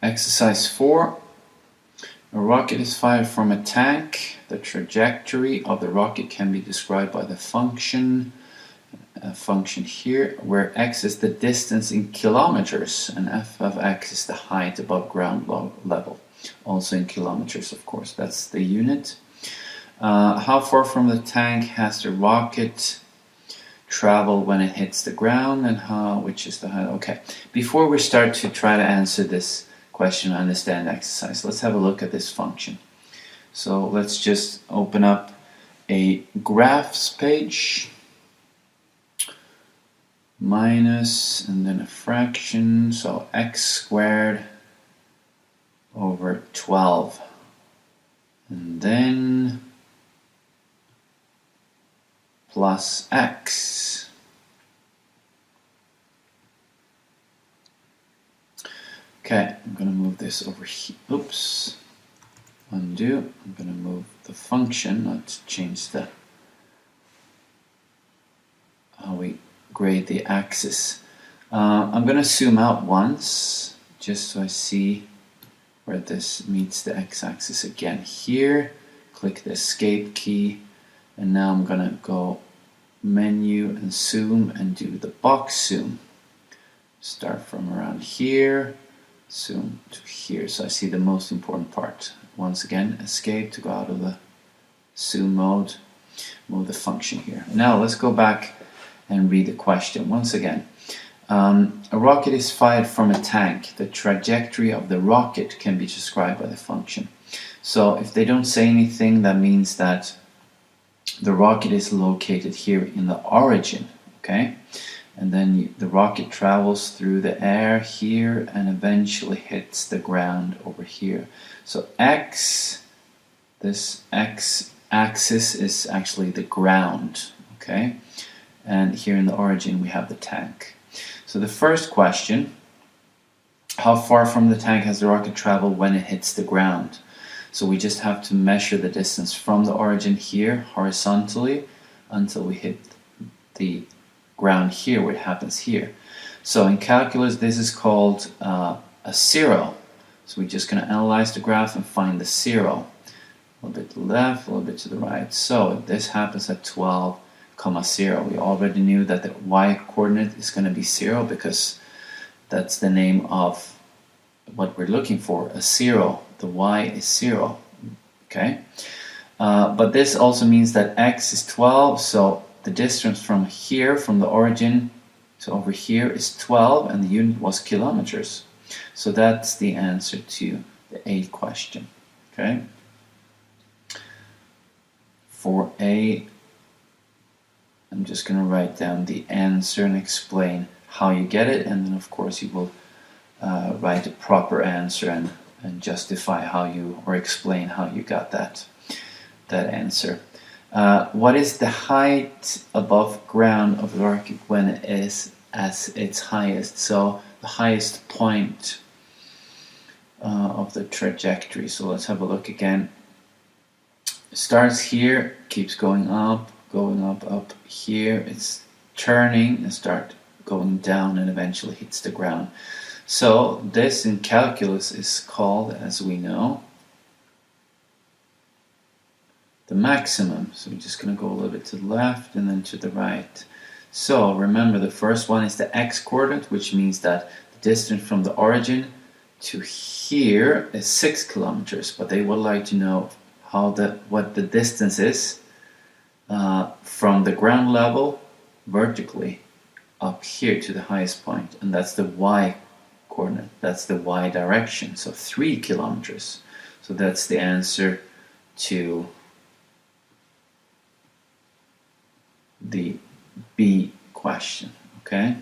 Exercise 4. A rocket is fired from a tank. The trajectory of the rocket can be described by the function here, where x is the distance in kilometers and f of x is the height above ground level, also in kilometers, of course. That's the unit. How far from the tank has the rocket travel when it hits the ground, and which is the height? Okay, before we start to try to answer this question, understand the exercise, let's have a look at this function. So let's just open up a graphs page, minus and then a fraction, so x squared over 12, and then plus x. Okay, I'm going to move this over here. Oops. Undo. I'm going to move the function, not change the how we grade the axis. I'm going to zoom out once, just so I see where this meets the x-axis again here. Click the escape key, and now I'm going to go menu and zoom and do the box zoom. Start from around here, zoom to here, so I see the most important part. Once again, escape to go out of the zoom mode, move the function here. Now let's go back and read the question once again. A rocket is fired from a tank. The trajectory of the rocket can be described by the function. So if they don't say anything, that means that the rocket is located here in the origin, okay? And then the rocket travels through the air here and eventually hits the ground over here. So x, this x-axis is actually the ground, okay? And here in the origin we have the tank. So the first question, how far from the tank has the rocket traveled when it hits the ground? So we just have to measure the distance from the origin here horizontally until we hit the ground here, where it happens here. So in calculus this is called a zero. So we're just going to analyze the graph and find the zero. A little bit to the left, a little bit to the right. So this happens at 12, 0. We already knew that the y-coordinate is going to be 0 because that's the name of what we're looking for, a 0. The y is 0, okay? But this also means that x is 12, so the distance from here, from the origin to over here is 12, and the unit was kilometers. So that's the answer to the A question, okay? For A, I'm just going to write down the answer and explain how you get it, and then of course you will write a proper answer and justify how you, or explain how you got that answer. What is the height above ground of the rocket when it is at its highest? So the highest point of the trajectory. So let's have a look again. It starts here, keeps going up here. It's turning and start going down and eventually hits the ground. So this in calculus is called, as we know, the maximum. So we're just going to go a little bit to the left and then to the right. So remember, the first one is the x-coordinate, which means that the distance from the origin to here is 6 kilometers, but they would like to know what the distance is from the ground level vertically up here to the highest point, and that's the y-coordinate, that's the y direction, so 3 kilometers. So that's the answer to the B question, okay?